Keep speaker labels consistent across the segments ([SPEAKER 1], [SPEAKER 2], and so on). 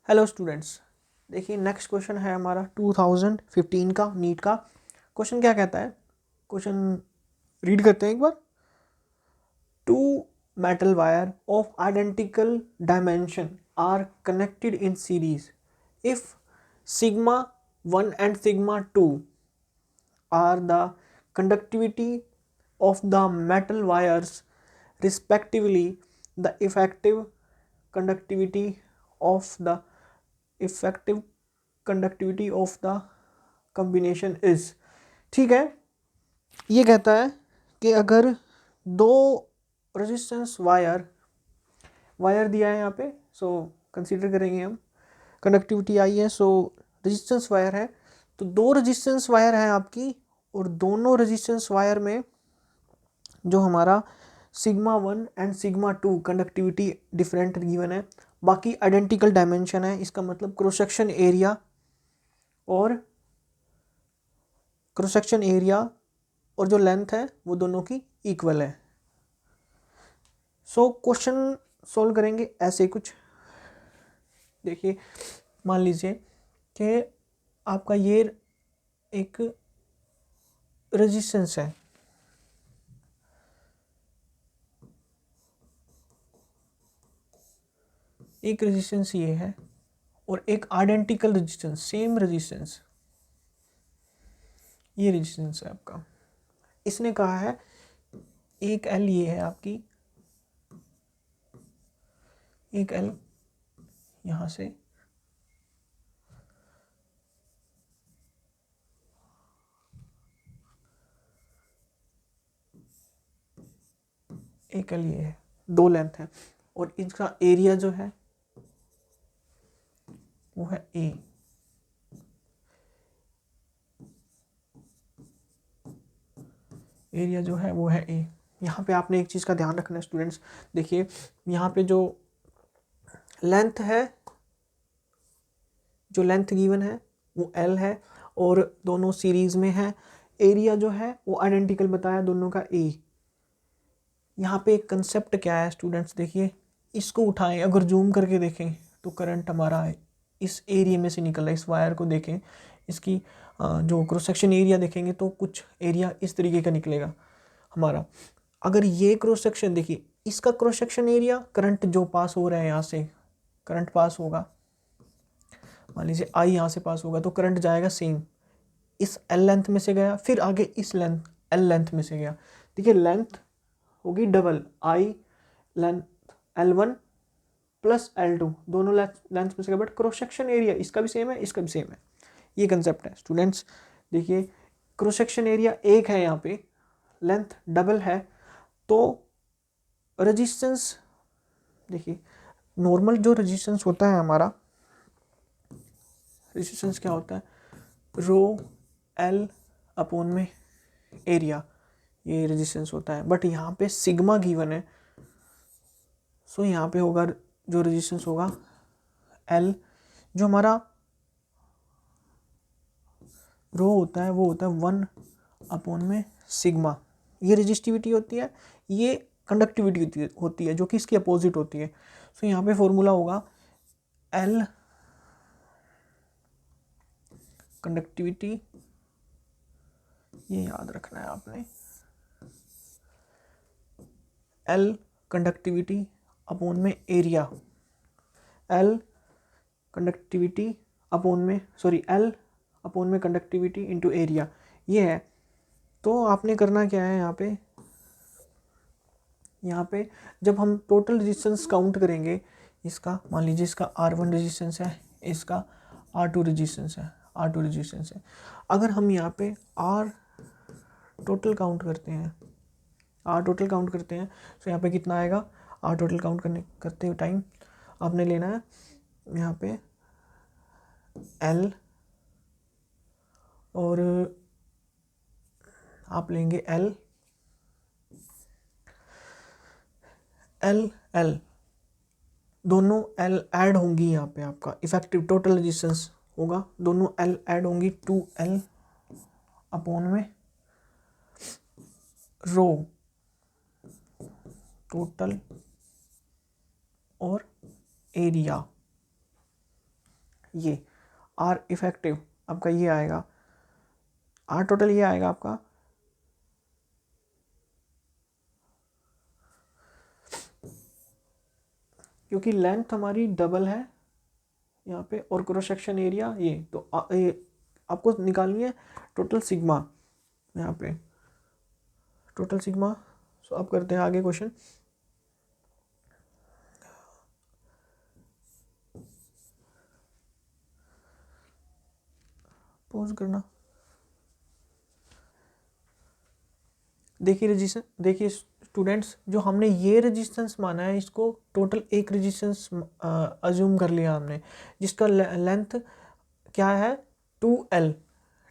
[SPEAKER 1] Hello students, देखिए next question है हमारा 2015 का नीट का। क्वेश्चन क्या कहता है, क्वेश्चन रीड करते हैं एक बार। Two metal wire of identical dimension are connected in series if sigma 1 and sigma 2 are the conductivity of the metal wires respectively, the of the effective conductivity of the combination is। ठीक है, ये कहता है कि अगर दो resistance wire दिया है यहाँ पे, सो कंसीडर करेंगे हम, कंडक्टिविटी आई है, सो रेजिस्टेंस वायर है, तो दो रेजिस्टेंस वायर है आपकी, और दोनों रेजिस्टेंस वायर में जो हमारा sigma 1 and sigma 2 conductivity different given है, बाकी आइडेंटिकल डायमेंशन है। इसका मतलब क्रॉस सेक्शन एरिया और जो लेंथ है वो दोनों की इक्वल है। सो क्वेश्चन सॉल्व करेंगे ऐसे कुछ। देखिए, मान लीजिए कि आपका ये एक रेजिस्टेंस है, एक रेजिस्टेंस ये है और एक आइडेंटिकल रेजिस्टेंस, सेम रेजिस्टेंस, ये रेजिस्टेंस है आपका। इसने कहा है एक एल ये है आपकी, एक एल यहाँ से एक एल ये है, दो लेंथ है, और इसका एरिया जो है वो है ए। एरिया जो है वो है ए। यहाँ पे आपने एक चीज़ का ध्यान रखना है स्टूडेंट्स। देखिए, यहाँ पे जो लेंथ है, जो लेंथ गिवन है वो एल है और दोनों सीरीज में है। एरिया जो है वो आइडेंटिकल बताया दोनों का ए। यहाँ पे एक कंसेप्ट क्या है स्टूडेंट्स, देखिए इसको उठाएं, अगर जूम करके देखें तो करंट हमारा इस एरिया में से निकल रहा है। इस वायर को देखें, इसकी जो क्रॉस सेक्शन एरिया देखेंगे तो कुछ एरिया इस तरीके का निकलेगा हमारा। अगर ये क्रॉस सेक्शन देखिए, इसका क्रॉस सेक्शन एरिया, करंट जो पास हो रहा है यहाँ से, करंट पास होगा, मान लीजिए आई यहाँ से पास होगा तो करंट जाएगा सेम, इस एल लेंथ में से गया, फिर आगे इस लेंथ एल लेंथ में से गया। देखिए लेंथ होगी डबल, आई लेंथ L1 प्लस L2, दोनों लेंथ में से गया, बट क्रॉस सेक्शन एरिया इसका भी सेम है, इसका भी सेम है। ये कंसेप्ट है स्टूडेंट्स। देखिए क्रॉस सेक्शन एरिया एक है, यहाँ पे लेंथ डबल है, तो रेजिस्टेंस, देखिए नॉर्मल जो रेजिस्टेंस होता है हमारा, रेजिस्टेंस क्या होता है, रो एल अपॉन में एरिया, ये रेजिस्टेंस होता है। बट यहाँ पे सिग्मा गिवन है, सो यहाँ पे होगा जो रेजिस्टेंस होगा एल, जो हमारा रो होता है वो होता है 1 अपॉन में सिग्मा, ये रेजिस्टिविटी होती है, ये कंडक्टिविटी होती है जो कि इसकी अपोजिट होती है। सो यहाँ पे फॉर्मूला होगा एल कंडक्टिविटी, ये याद रखना है आपने, एल कंडक्टिविटी अपॉन में एरिया, एल कंडक्टिविटी अपॉन में एल अपॉन में कंडक्टिविटी इंटू एरिया, ये है। तो आपने करना क्या है, यहाँ पे जब हम टोटल रेजिस्टेंस काउंट करेंगे, इसका मान लीजिए इसका R1 रेजिस्टेंस है, इसका R2 रेजिस्टेंस है, अगर हम यहाँ पे R टोटल काउंट करते हैं, तो यहाँ पे कितना आएगा, R टोटल काउंट करते हुए टाइम आपने लेना है यहाँ पे L, और आप लेंगे L दोनों L ऐड होंगी, यहाँ पे आपका इफेक्टिव टोटल रेजिस्टेंस होगा, दोनों L ऐड होंगी 2L अपॉन में रो टोटल और एरिया। ये आर इफेक्टिव आपका ये आएगा, आर टोटल ये आएगा आपका क्योंकि लेंथ हमारी डबल है यहाँ पे और क्रॉस सेक्शन एरिया ये, तो ये आपको निकालनी है टोटल सिग्मा यहाँ पे, टोटल सिग्मा। सो अब करते हैं आगे क्वेश्चन। पॉज करना। देखिए रेजिस्टेंस, देखिए स्टूडेंट्स जो हमने ये रेजिस्टेंस माना है इसको टोटल एक रेजिस्टेंस अज्यूम कर लिया हमने, जिसका लेंथ क्या है 2L,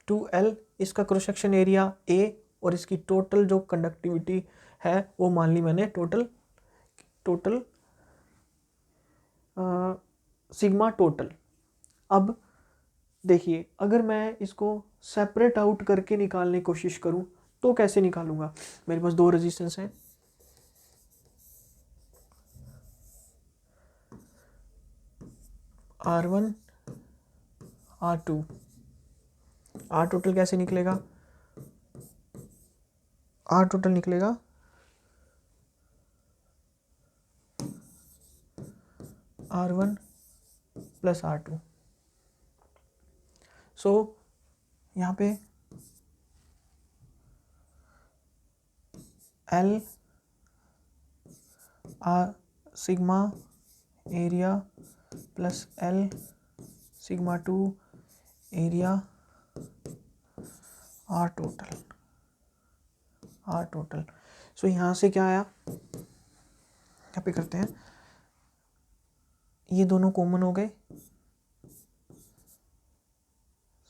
[SPEAKER 1] 2L इसका क्रॉस सेक्शन एरिया A और इसकी टोटल जो कंडक्टिविटी है वो मान ली मैंने टोटल सिग्मा टोटल। अब देखिए अगर मैं इसको सेपरेट आउट करके निकालने की कोशिश करूं तो कैसे निकालूंगा, मेरे पास दो रेजिस्टेंस हैं, R1 R2, R टोटल कैसे निकलेगा, R टोटल निकलेगा R1 प्लस R2। सो यहाँ पे L sigma area plus L sigma 2 area R total. So यहाँ से क्या आया, यहाँ पे करते हैं, ये दोनों कॉमन हो गए,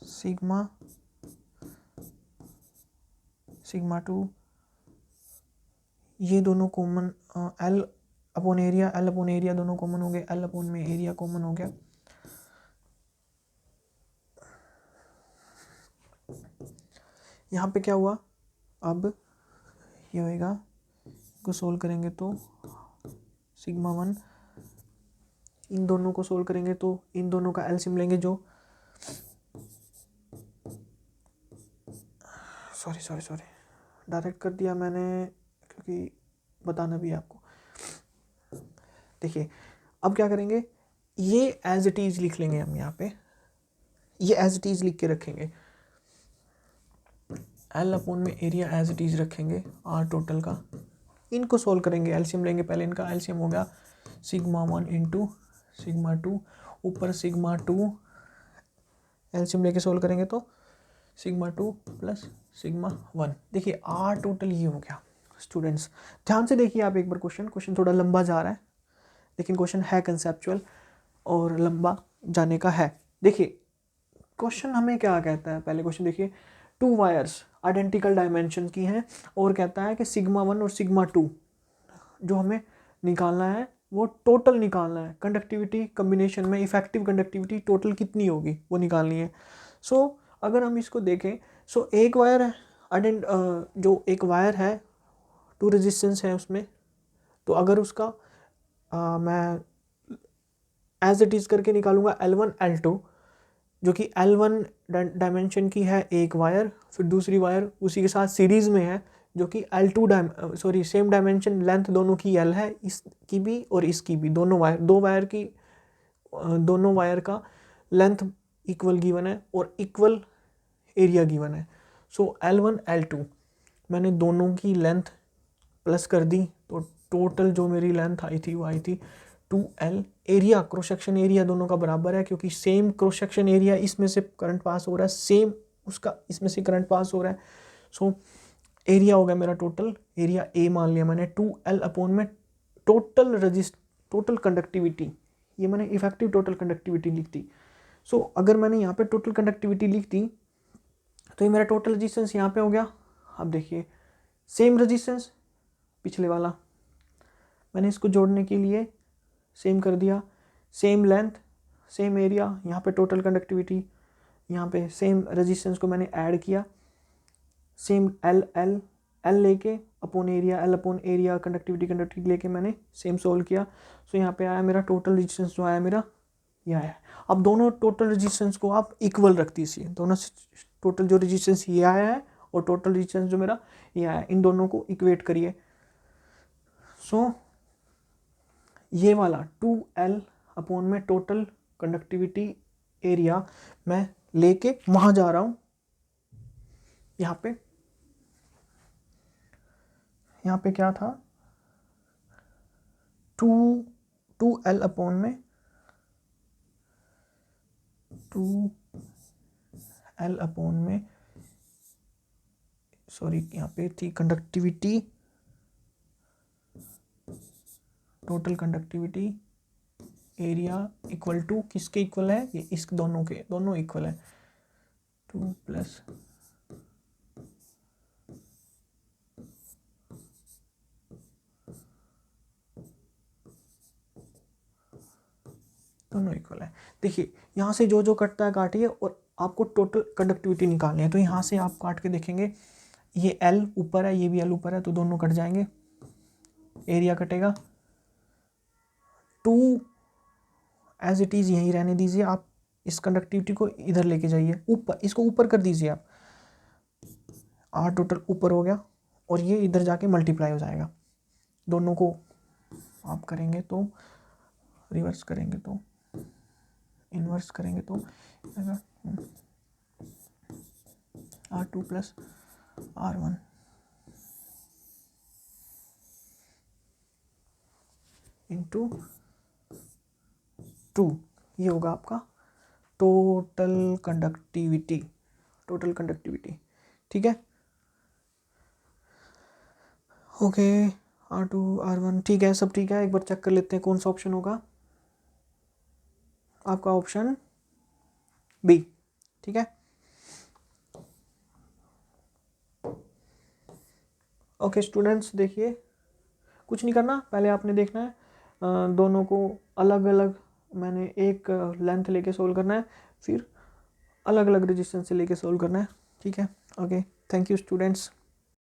[SPEAKER 1] सिग्मा 2 ये दोनों कॉमन, L अपॉन एरिया दोनों कॉमन हो गए, L अपॉन में एरिया कॉमन हो गया। यहाँ पे क्या हुआ, अब ये होएगा, को सोल्व करेंगे तो सिग्मा 1, इन दोनों को सोल्व करेंगे तो इन दोनों का एलसीएम लेंगे, जो सॉरी डायरेक्ट कर दिया मैंने क्योंकि बताना भी है आपको। देखिए अब क्या करेंगे, ये एज इट इज लिख लेंगे हम, यहाँ पे ये एज इट इज लिख के रखेंगे, L अपॉन में एरिया एज इट इज रखेंगे R टोटल का, इनको सोल्व करेंगे, एलसीएम लेंगे पहले, इनका एलसीएम हो गया सिग्मा 1 इंटू सिग्मा 2, ऊपर सिग्मा 2 एलसीएम लेके सोल्व करेंगे तो सिग्मा 2 प्लस सिग्मा 1। देखिए R टोटल ये हो गया। स्टूडेंट्स ध्यान से देखिए आप एक बार, क्वेश्चन थोड़ा लंबा जा रहा है लेकिन क्वेश्चन है कंसेप्चुअल और लंबा जाने का है। देखिए क्वेश्चन हमें क्या कहता है, पहले क्वेश्चन देखिए, 2 वायर्स आइडेंटिकल डायमेंशन की हैं और कहता है कि सिग्मा 1 और सिग्मा 2 जो हमें निकालना है वो टोटल निकालना है, कंडक्टिविटी कम्बिनेशन में इफेक्टिव कंडक्टिविटी टोटल कितनी होगी वो निकालनी है। सो अगर हम इसको देखें, सो एक वायर है, जो एक वायर है 2 रेजिस्टेंस है उसमें, तो अगर उसका मैं एज इट इज़ करके निकालूंगा L1 L2, जो कि L1 डायमेंशन की है एक वायर, फिर दूसरी वायर उसी के साथ सीरीज़ में है जो कि L2 सेम डायमेंशन लेंथ दोनों की L है, इसकी भी और इसकी भी, दो वायर का लेंथ इक्वल गिवन है और इक्वल एरिया गिवन है। सो L1 L2 मैंने दोनों की लेंथ प्लस कर दी तो टोटल जो मेरी लेंथ आई थी वो आई थी 2L। Area cross section area दोनों का बराबर है क्योंकि सेम क्रॉस सेक्शन एरिया इसमें से करंट पास हो रहा है, सेम उसका इसमें से करंट पास हो रहा है। सो एरिया हो गया मेरा टोटल, एरिया A मान लिया मैंने, 2L अपॉन में टोटल कंडक्टिविटी, ये मैंने इफेक्टिव टोटल कंडक्टिविटी लिख दी। सो अगर मैंने यहाँ पे टोटल कंडक्टिविटी लिख दी तो ये मेरा टोटल रेजिस्टेंस यहाँ पे हो गया। अब देखिए सेम रेजिस्टेंस पिछले वाला, मैंने इसको जोड़ने के लिए सेम कर दिया, सेम लेंथ सेम एरिया, यहाँ पे टोटल कंडक्टिविटी, यहाँ पे सेम रेजिस्टेंस को मैंने ऐड किया, सेम L लेके अपॉन एरिया कंडक्टिविटी लेके मैंने सेम सोल्व किया। सो यहाँ पे आया मेरा टोटल रेजिस्टेंस जो आया मेरा ये आया है। अब दोनों टोटल रेजिस्टेंस को आप इक्वल रख दीजिए, दोनों टोटल जो रेजिस्टेंस ये आया है और टोटल रेजिस्टेंस जो मेरा ये आया है, इन दोनों को इक्वेट करिए। सो ये वाला 2L अपॉन में टोटल कंडक्टिविटी एरिया मैं लेके वहां जा रहा हूं, यहाँ पे क्या था 2L अपॉन में 2L अपॉन में सॉरी यहाँ पे थी conductivity, total conductivity area equal to किसके इक्वल है, ये इस दोनों के, दोनों इक्वल है 2 प्लस दोनों इक्वल है। देखिए यहाँ से जो जो कटता है काटिए और आपको टोटल कंडक्टिविटी निकालनी है। तो यहाँ से आप काट के देखेंगे ये L ऊपर है, ये भी L ऊपर है, तो दोनों कट जाएंगे, एरिया कटेगा। 2 एज इट इज़ यहीं रहने दीजिए, आप इस कंडक्टिविटी को इधर लेके जाइए ऊपर, इसको ऊपर कर दीजिए आप, R टोटल ऊपर हो गया और ये इधर जाके मल्टीप्लाई हो जाएगा। दोनों को आप करेंगे तो रिवर्स करेंगे तो इन्वर्स करेंगे तो R2 प्लस R1 इंटू 2, ये होगा आपका टोटल कंडक्टिविटी, ठीक है। ओके R2 R1 ठीक है, सब ठीक है। एक बार चेक कर लेते हैं कौन सा ऑप्शन होगा आपका, ऑप्शन बी, ठीक है। ओके स्टूडेंट्स, देखिए कुछ नहीं करना, पहले आपने देखना है दोनों को अलग अलग, मैंने एक लेंथ लेके सोल्व करना है, फिर अलग अलग रेजिस्टेंस से लेके सोल्व करना है, ठीक है। Okay thank you students.